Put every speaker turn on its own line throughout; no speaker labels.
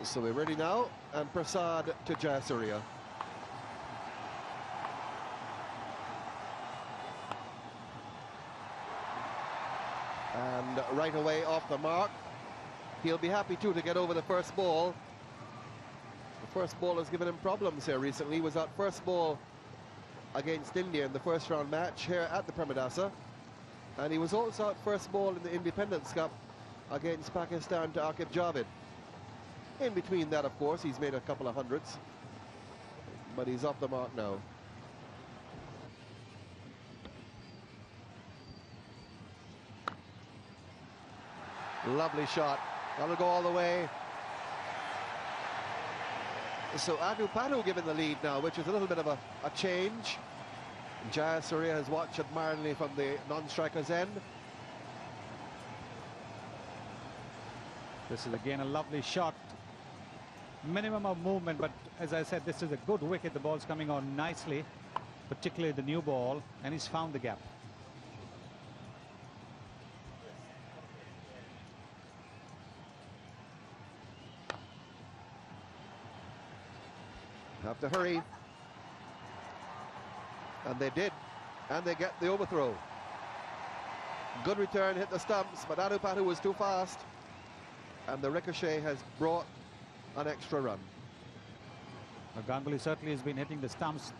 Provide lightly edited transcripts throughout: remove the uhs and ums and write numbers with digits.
So we're ready now, and Prasad to Jayasuriya. And right away off the mark. He'll be happy too to get over the first ball. The first ball has given him problems here recently. He was at first ball against India in the first round match here at the Pramadasa. And he was also at first ball in the Independence Cup against Pakistan to Aqib Javid. In between that, of course, he's made a couple of hundreds. But he's off the mark now. Lovely shot. That'll go all the way. So Adu Padu given the lead now, which is a little bit of a change. Jayasuriya has watched admiringly from the non-striker's end.
This is again a lovely shot. Minimum of movement, but as I said, this is a good wicket. The ball's coming on nicely, particularly the new ball, and he's found the gap.
Have to hurry. And they did. And they get the overthrow. Good return, hit the stumps, but Adu Padu was too fast. And the ricochet has brought an extra run.
Ganguly certainly has been hitting the stumps.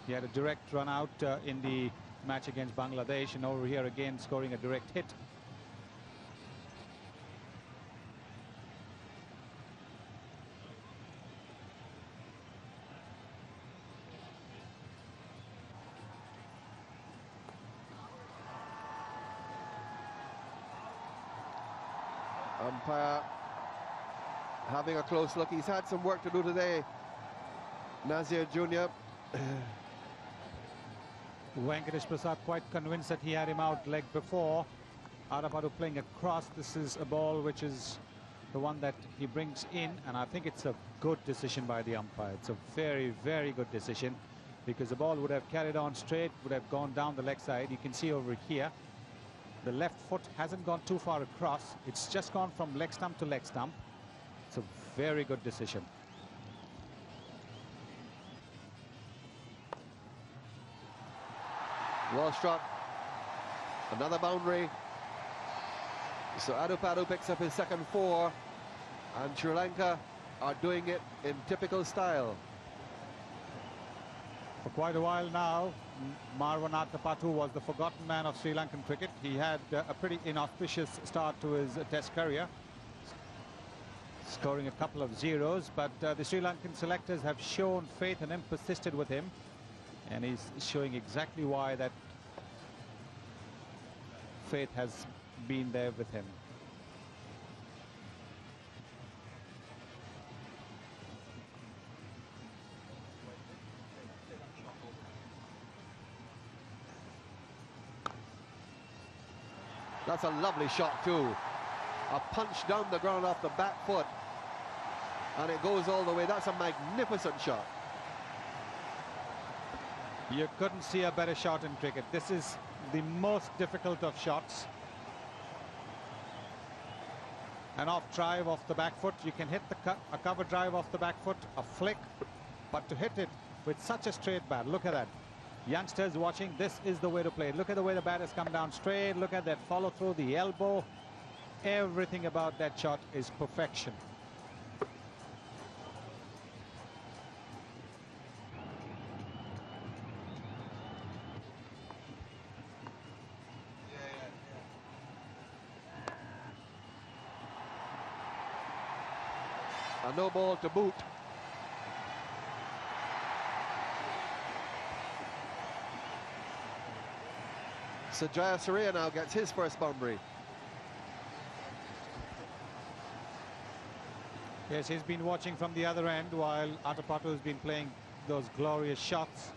He had a direct run out in the match against Bangladesh, and over here again scoring a direct hit.
Umpire having a close look. He's had some work to do today. Nazir Jr.
Venkatesh Prasad quite convinced that he had him out leg before. Adu Padu playing across. This is a ball which is the one that he brings in, and I think it's a good decision by the umpire. It's a very, very good decision, because the ball would have carried on straight, would have gone down the leg side. You can see over here, the left foot hasn't gone too far across. It's just gone from leg stump to leg stump. It's a very good decision.
Well struck. Another boundary. So Adu Padu picks up his second four, and Sri Lanka are doing it in typical style.
For quite a while now, Marwan Atapattu was the forgotten man of Sri Lankan cricket. He had a pretty inauspicious start to his test career, scoring a couple of zeros, but the Sri Lankan selectors have shown faith in him, persisted with him, and he's showing exactly why that faith has been there with him.
That's a lovely shot too. A punch down the ground off the back foot, and it goes all the way. That's a magnificent shot.
You couldn't see a better shot in cricket. This is the most difficult of shots. An off drive off the back foot. You can hit a cover drive off the back foot, a flick, but to hit it with such a straight bat, look at that. Youngsters watching, this is the way to play. Look at the way the bat has come down straight. Look at that follow through, the elbow. Everything about that shot is perfection.
A no ball to boot. So Jayasuriya now gets his first boundary.
Yes, he's been watching from the other end while Atapattu has been playing those glorious shots.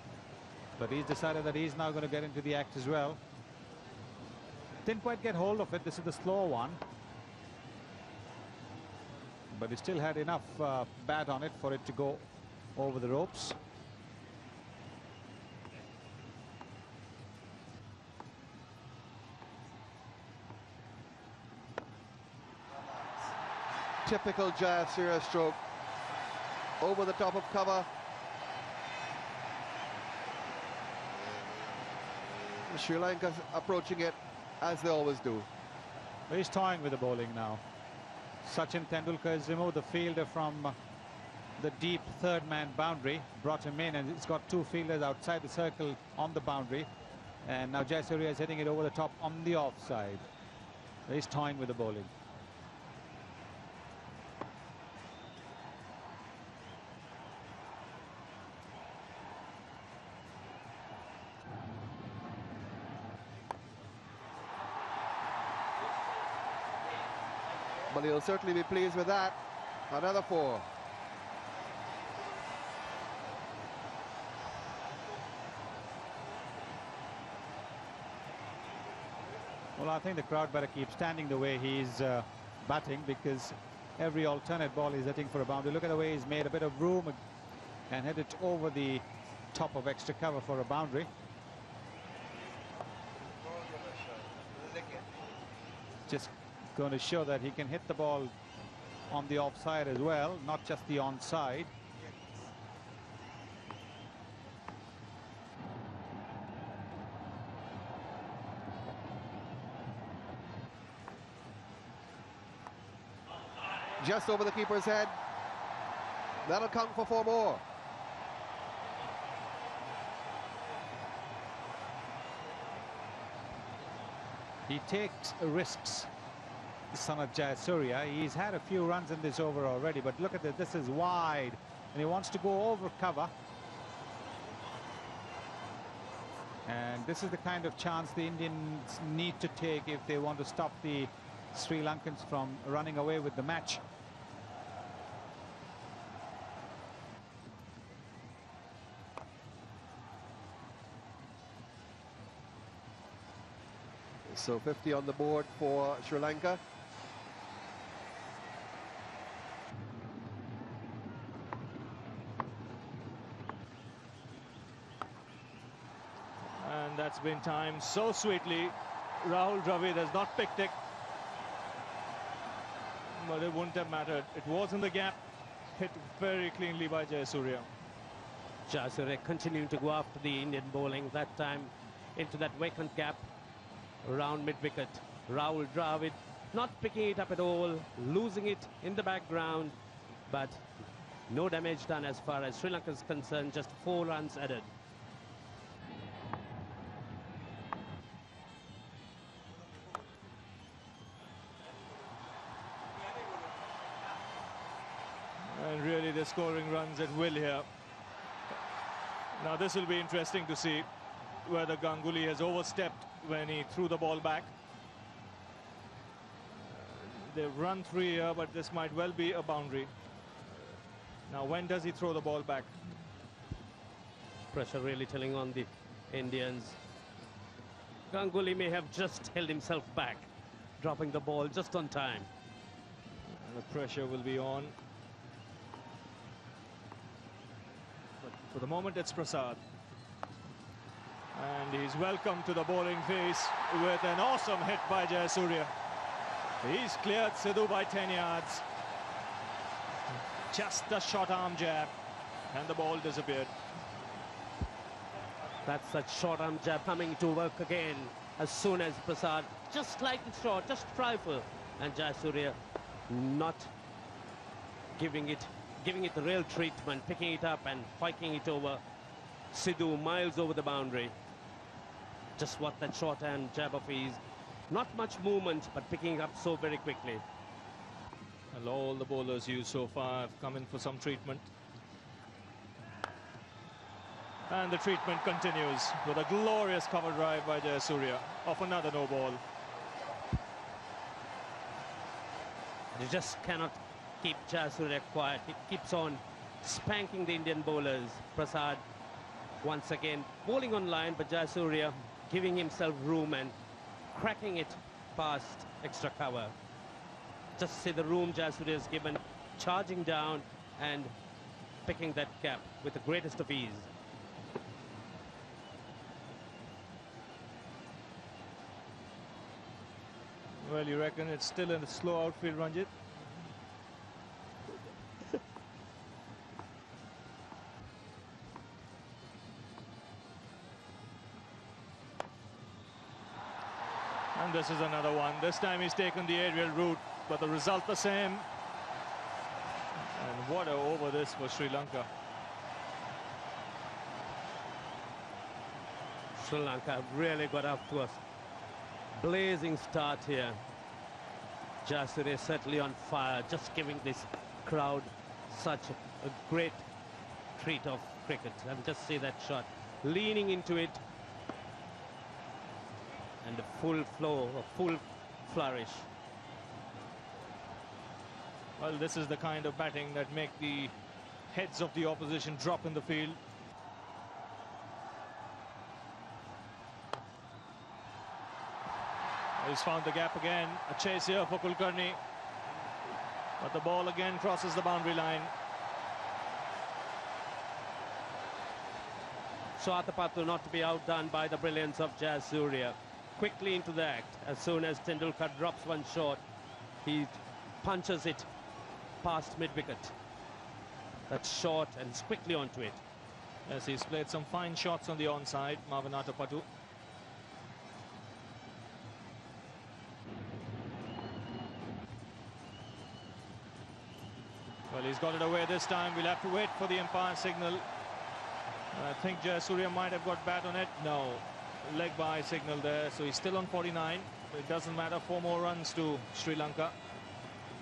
But he's decided that he's now going to get into the act as well. Didn't quite get hold of it. This is the slow one. But he still had enough bat on it for it to go over the ropes.
Typical Jayasuriya stroke. over the top of cover. Sri Lanka approaching it as they always do.
He's toying with the bowling now. Sachin Tendulkar has removed the fielder from the deep third-man boundary, brought him in, and he's got two fielders outside the circle on the boundary. And now Jayasuriya is hitting it over the top on the offside. He's toying with the bowling.
But he'll certainly be pleased with that. Another 4.
Well, I think the crowd better keep standing the way he's batting, because every alternate ball is hitting for a boundary. Look at the way he's made a bit of room and hit it over the top of extra cover for a boundary. Just going to show that he can hit the ball on the offside as well, not just the onside.
Just over the keeper's head. That'll count for 4 more.
He takes risks, the son of Jayasuriya. He's had a few runs in this over already, but look at this. This is wide, and he wants to go over cover. And this is the kind of chance the Indians need to take if they want to stop the Sri Lankans from running away with the match.
So 50 on the board for Sri Lanka.
And that's been timed so sweetly. Rahul Dravid has not picked it, but it wouldn't have mattered. It was in the gap, hit very cleanly by Jayasuriya.
Jayasuriya continuing to go after the Indian bowling, that time into that vacant gap around mid-wicket. Rahul Dravid not picking it up at all, losing it in the background, but no damage done as far as Sri Lanka is concerned, just 4 runs added.
And really they're scoring runs at will here. Now this will be interesting to see whether Ganguly has overstepped when he threw the ball back. They've run 3 here, but this might well be a boundary. Now when does he throw the ball back?
Pressure really telling on the Indians. Ganguly may have just held himself back, dropping the ball just on time.
And the pressure will be on. But for the moment it's Prasad. And he's welcome to the bowling face with an awesome hit by Jayasuriya. He's cleared Sidhu by 10 yards. Just a short arm jab, and the ball disappeared.
That's that short arm jab coming to work again as soon as Prasad, just slightly short, just trifle, and Jayasuriya not giving it the real treatment, picking it up and fiking it over. Sidhu miles over the boundary. Just what that short hand jab of his. Not much movement, but picking up so very quickly.
And all the bowlers used so far have come in for some treatment. And the treatment continues with a glorious cover drive by Jayasuriya off another no ball.
You just cannot keep Jayasuriya quiet. He keeps on spanking the Indian bowlers. Prasad once again bowling on line, but Jayasuriya giving himself room and cracking it past extra cover. Just see the room Jayasuriya has given, charging down and picking that gap with the greatest of ease.
Well, you reckon it's still in a slow outfield, Ranjit? this is another one. This time he's taken the aerial route, but the result the same. And what a over this for Sri Lanka.
Sri Lanka really got up to a blazing start here. Jayasuriya certainly on fire, just giving this crowd such a great treat of cricket. And just see that shot, leaning into it, and a full flow, a full flourish.
Well, this is the kind of batting that make the heads of the opposition drop in the field. He's found the gap again. A chase here for Kulkarni. But the ball again crosses the boundary line.
So Athapattu not to be outdone by the brilliance of Jayasuriya. Quickly into the act. As soon as Tendulkar drops one shot, he punches it past mid-wicket. That's short and quickly onto it.
Yes, he's played some fine shots on the onside, Marvin Athapattu. Well, he's got it away this time. We'll have to wait for the umpire signal. I think Jayasuriya might have got bat on it. No, leg by signal there. So he's still on 49. It doesn't matter. 4 more runs to Sri Lanka.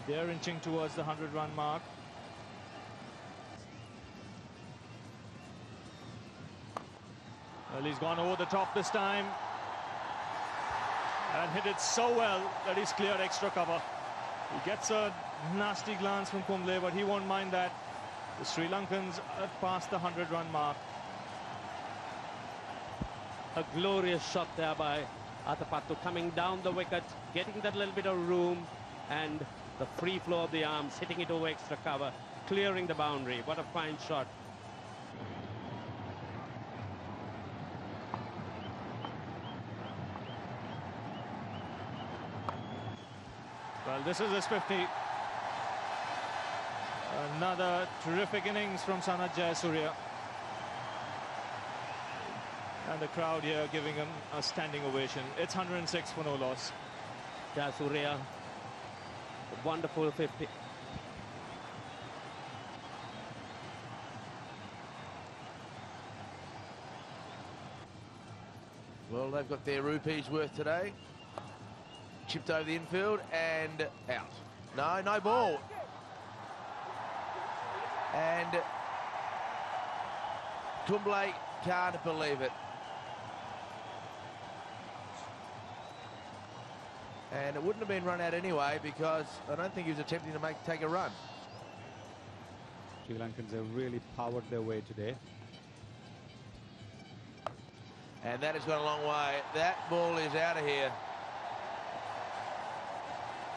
They're inching towards the 100-run mark. Well, he's gone over the top this time. And hit it so well that he's cleared extra cover. He gets a nasty glance from Kumble, but he won't mind that. The Sri Lankans are past the 100-run mark.
A glorious shot there by Athapattu, coming down the wicket, getting that little bit of room, and the free flow of the arms, hitting it over extra cover, clearing the boundary. What a fine shot.
Well, this is his 50. Another terrific innings from Sanat Jayasuriya. And the crowd here giving him a standing ovation. It's 106 for no loss.
Jayasuriya, wonderful 50.
Well, they've got their rupees worth today. Chipped over the infield and out. No ball. And Kumble can't believe it. And it wouldn't have been run out anyway because I don't think he was attempting to take a run.
Sri Lankans have really powered their way today.
And that has gone a long way. That ball is out of here.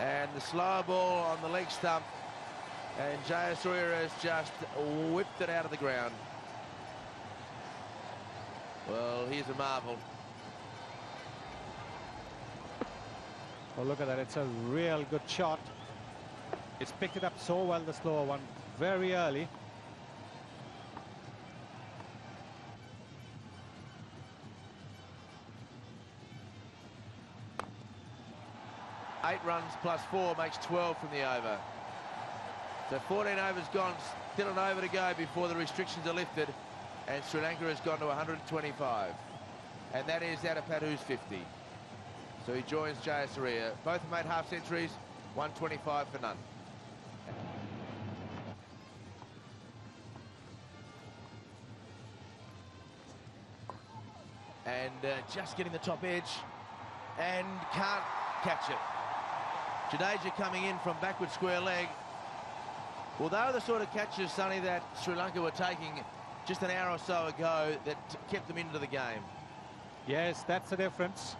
And the slower ball on the leg stump. And Jayasuriya has just whipped it out of the ground. Well, here's a marvel.
Oh, look at that. It's a real good shot. It's picked it up so well, the slower one, very early.
Eight runs plus 4 makes 12 from the over. So 14 overs gone, still an over to go before the restrictions are lifted. And Sri Lanka has gone to 125. And that is Athapattu's 50. So he joins Jayasuriya. Both have made half centuries, 125 for none. And just getting the top edge and can't catch it. Jadeja coming in from backward square leg. Well, they were the sort of catches, Sonny, that Sri Lanka were taking just an hour or so ago that kept them into the game.
Yes, that's the difference.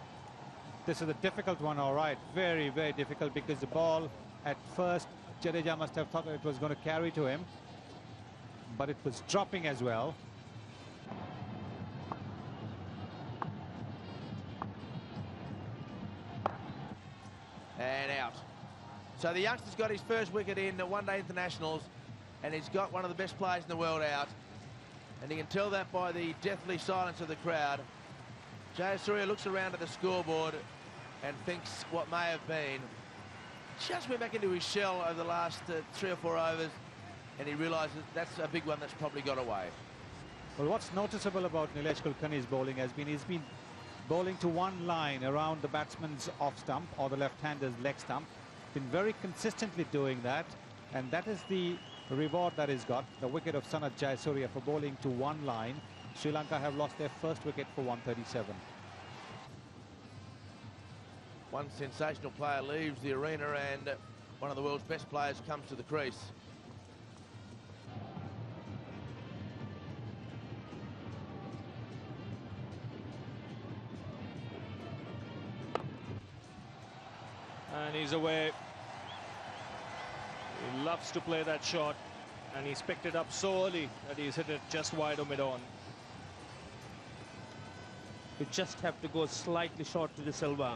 This is a difficult one, all right. Very, very difficult because the ball, at first, Jadeja must have thought it was going to carry to him. But it was dropping as well.
And out. So the youngster's got his first wicket in the one-day internationals, and he's got one of the best players in the world out. And you can tell that by the deathly silence of the crowd. Jayasuriya looks around at the scoreboard, and thinks what may have been. Just went back into his shell over the last 3 or 4 overs, and he realises that's a big one that's probably got away.
Well, what's noticeable about Nilesh Kulkarni's bowling has been he's been bowling to one line around the batsman's off stump or the left-hander's leg stump. Been very consistently doing that, and that is the reward that he's got. The wicket of Sanath Jayasuriya for bowling to one line. Sri Lanka have lost their first wicket for 137.
One sensational player leaves the arena, and one of the world's best players comes to the crease.
And he's away. He loves to play that shot, and he's picked it up so early that he's hit it just wide or mid-on.
You just have to go slightly short to the silver,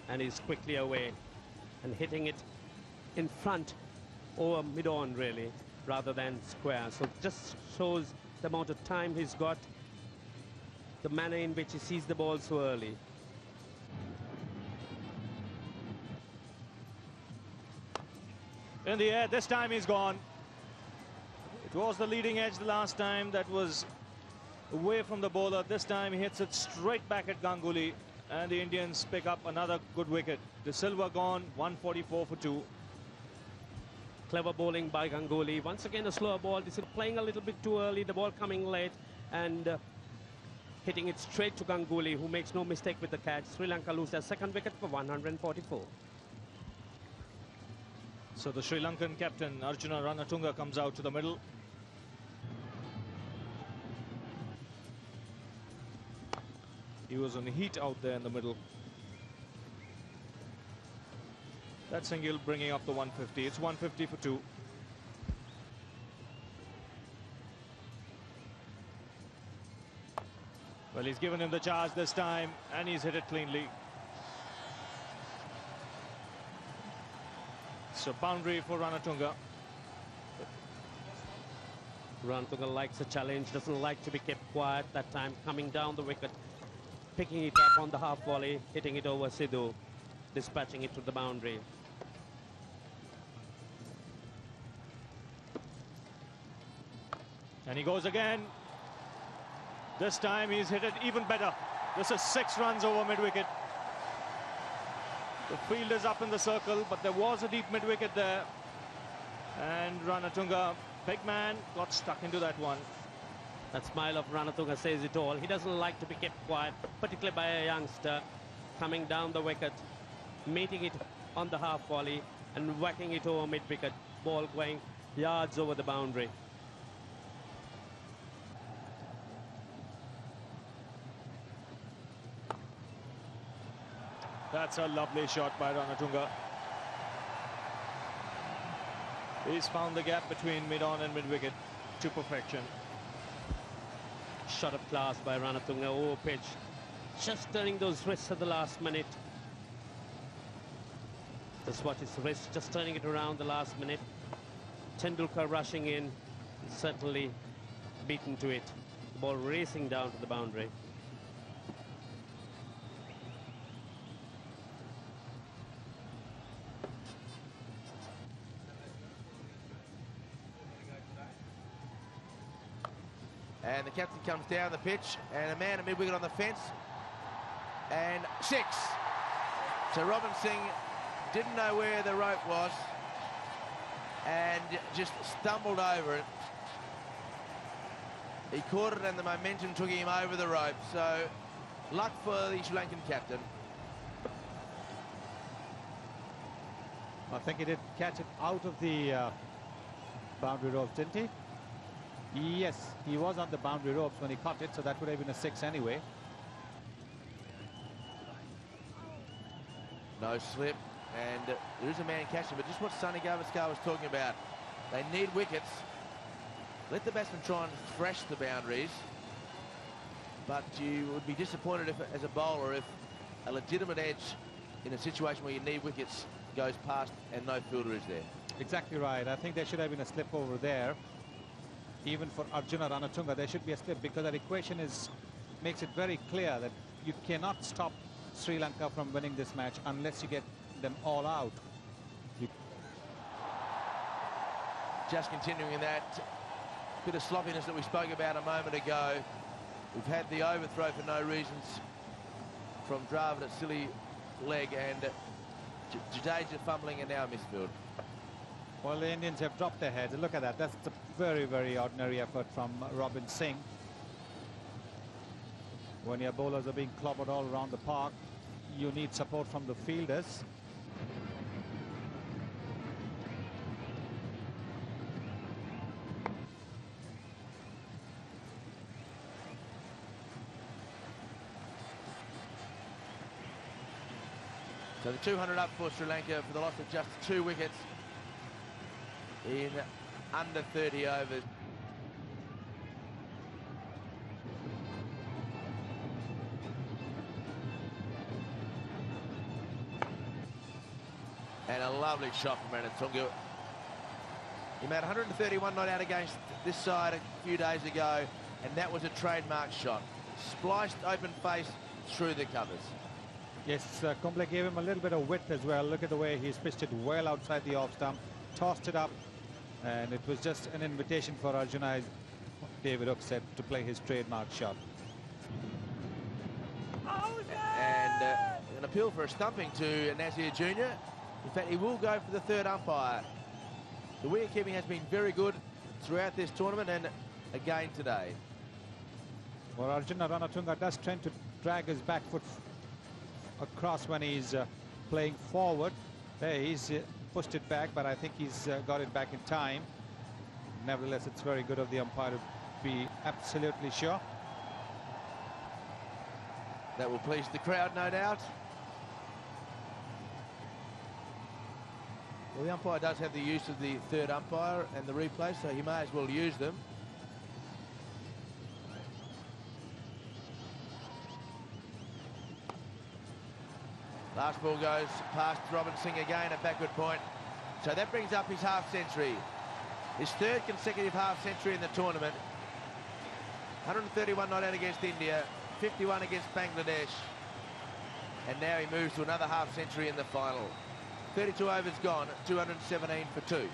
and he's quickly away and hitting it in front or mid-on, really, rather than square. So just shows the amount of time he's got, the manner in which he sees the ball so early.
In the air, this time he's gone. It was the leading edge the last time that was away from the bowler. This time he hits it straight back at Ganguly, and the Indians pick up another good wicket. De Silva gone, 144 for 2.
Clever bowling by Ganguly. Once again a slower ball. This is playing a little bit too early, the ball coming late, and hitting it straight to Ganguly, who makes no mistake with the catch. Sri Lanka lose their second wicket for 144.
So the Sri Lankan captain Arjuna Ranatunga comes out to the middle. He was on heat out there in the middle. That single bringing up the 150. It's 150 for 2. Well, he's given him the charge this time, and he's hit it cleanly. So boundary for Ranatunga.
Ranatunga likes a challenge, doesn't like to be kept quiet. That time coming down the wicket, picking it up on the half volley, hitting it over Sidhu, dispatching it to the boundary.
And he goes again. This time he's hit it even better. This is 6 runs over mid-wicket. The field is up in the circle, but there was a deep mid-wicket there. And Ranatunga, big man, got stuck into that one.
That smile of Ranatunga says it all. He doesn't like to be kept quiet, particularly by a youngster. Coming down the wicket, meeting it on the half volley, and whacking it over mid-wicket. Ball going yards over the boundary.
That's a lovely shot by Ranatunga. He's found the gap between mid-on and mid-wicket to perfection.
Shot of class by Ranatunga over pitch. Just turning those wrists at the last minute. That's what his wrist, just turning it around the last minute. Tendulkar rushing in, certainly beaten to it. The ball racing down to the boundary.
And the captain comes down the pitch, and a man at mid-wicket on the fence, and 6. So Robin Singh didn't know where the rope was and just stumbled over it. He caught it, and the momentum took him over the rope. So luck for the Sri Lankan captain.
I think he did catch it out of the boundary ropes, didn't he? Yes, he was on the boundary ropes when he caught it, so that would have been a 6 anyway.
No slip, and there is a man catching, but just what Sonny Gavaskar was talking about. They need wickets. Let the batsman try and thrash the boundaries, but you would be disappointed if, as a bowler, if a legitimate edge in a situation where you need wickets goes past and no fielder is there.
Exactly right. I think there should have been a slip over there. Even for Arjuna Ranatunga, there should be a slip, because that equation makes it very clear that you cannot stop Sri Lanka from winning this match unless you get them all out.
Just continuing that bit of sloppiness that we spoke about a moment ago. We've had the overthrow for no reasons from Dravid at silly leg, and Jadeja fumbling, and now misfield.
Well, the Indians have dropped their heads. Look at that. That's a very, very ordinary effort from Robin Singh. When your bowlers are being clobbered all around the park, you need support from the fielders.
So the 200 up for Sri Lanka for the loss of just 2 wickets in under 30 overs. And a lovely shot from Ranatunga. He made 131 not out against this side a few days ago, and that was a trademark shot. Spliced open face through the covers.
Yes, Kumble gave him a little bit of width as well. Look at the way he's pitched it well outside the off stump, tossed it up, and it was just an invitation for Arjuna, as David Hook said, to play his trademark shot.
And an appeal for a stumping to Nazir Jr. In fact, he will go for the third umpire. The wicket-keeping has been very good throughout this tournament and again today.
Well, Arjuna Ranatunga does tend to drag his back foot across when he's playing forward. There, he's pushed it back, but I think he's got it back in time. Nevertheless, it's very good of the umpire to be absolutely sure.
That will please the crowd, no doubt. Well, the umpire does have the use of the third umpire and the replay, so he may as well use them. Last ball goes past Robin Singh again at backward point. So that brings up his half century. His third consecutive half century in the tournament. 131 not out against India, 51 against Bangladesh. And now he moves to another half century in the final. 32 overs gone, 217 for 2.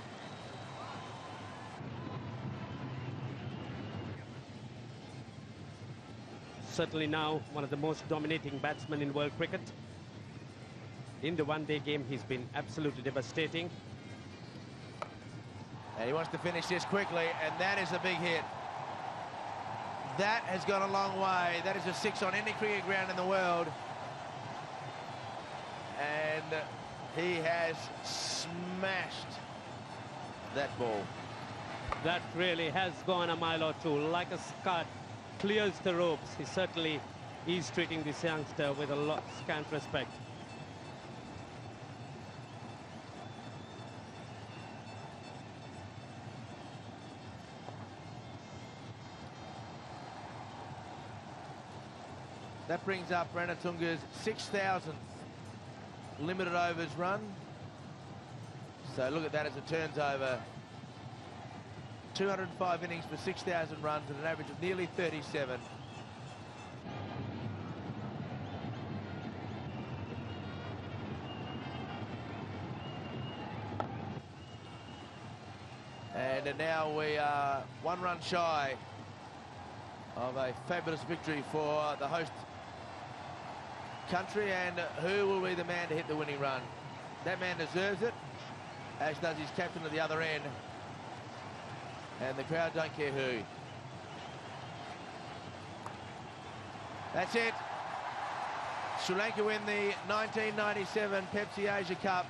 Certainly now one of the most dominating batsmen in world cricket. In the one-day game, he's been absolutely devastating.
And he wants to finish this quickly, and that is a big hit. That has gone a long way. That is a 6 on any cricket ground in the world. And he has smashed that ball.
That really has gone a mile or two. Like a scud, clears the ropes. He certainly is treating this youngster with a lot scant respect.
That brings up Ranatunga's 6,000th limited overs run. So look at that as it turns over. 205 innings for 6,000 runs at an average of nearly 37. And now we are 1 run shy of a fabulous victory for the host country, and who will be the man to hit the winning run? That man deserves it, as does his captain at the other end, and the crowd don't care who. That's it. Sri Lanka win the 1997 PEPSI Asia Cup.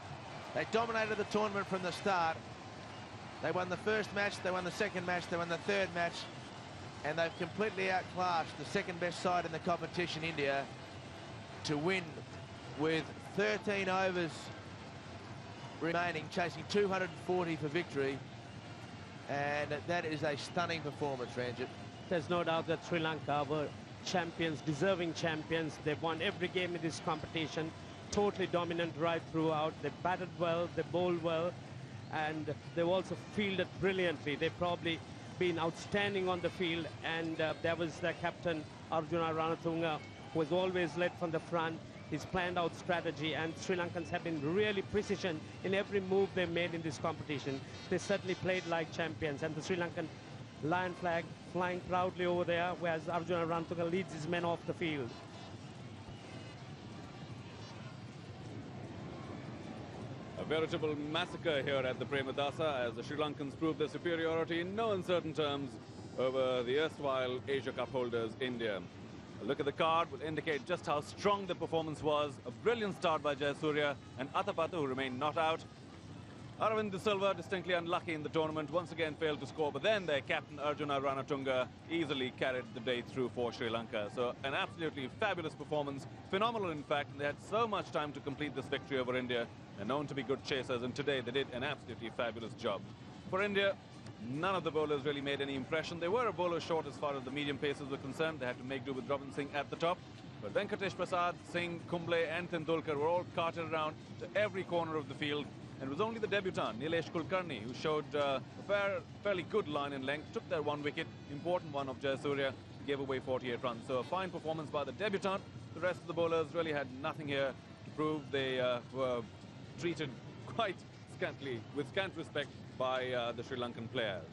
They dominated the tournament from the start. They won the first match, they won the second match, they won the third match, and they've completely outclassed the second best side in the competition, India, to win with 13 overs remaining, chasing 240 for victory. And that is a stunning performance, Ranjit.
There's no doubt that Sri Lanka were champions, deserving champions. They've won every game in this competition, totally dominant right throughout. They batted well, they bowled well, and they've also fielded brilliantly. They've probably been outstanding on the field, and there was their captain, Arjuna Ranatunga, who was always led from the front. his planned out strategy, and Sri Lankans have been really precision in every move they made in this competition. They certainly played like champions, and the Sri Lankan lion flag flying proudly over there, whereas Arjuna Ranatunga leads his men off the field.
A veritable massacre here at the Premadasa as the Sri Lankans prove their superiority in no uncertain terms over the erstwhile Asia Cup holders, India. A look at the card will indicate just how strong the performance was. A brilliant start by Jayasuriya and Athapattu, who remained not out. Aravind De Silva, distinctly unlucky in the tournament, once again failed to score, but then their captain Arjuna Ranatunga easily carried the day through for Sri Lanka. So an absolutely fabulous performance, phenomenal in fact, and they had so much time to complete this victory over India. They're known to be good chasers, and today they did an absolutely fabulous job. For India, none of the bowlers really made any impression. They were a bowler short as far as the medium paces were concerned. They had to make do with Robin Singh at the top. But Venkatesh Prasad, Singh, Kumble and Tendulkar were all carted around to every corner of the field. And it was only the debutant, Nilesh Kulkarni, who showed a fairly good line in length, took their one wicket, important one of Jayasuriya, gave away 48 runs. So a fine performance by the debutant. The rest of the bowlers really had nothing here to prove. They were treated quite scantily, with scant respect by the Sri Lankan players.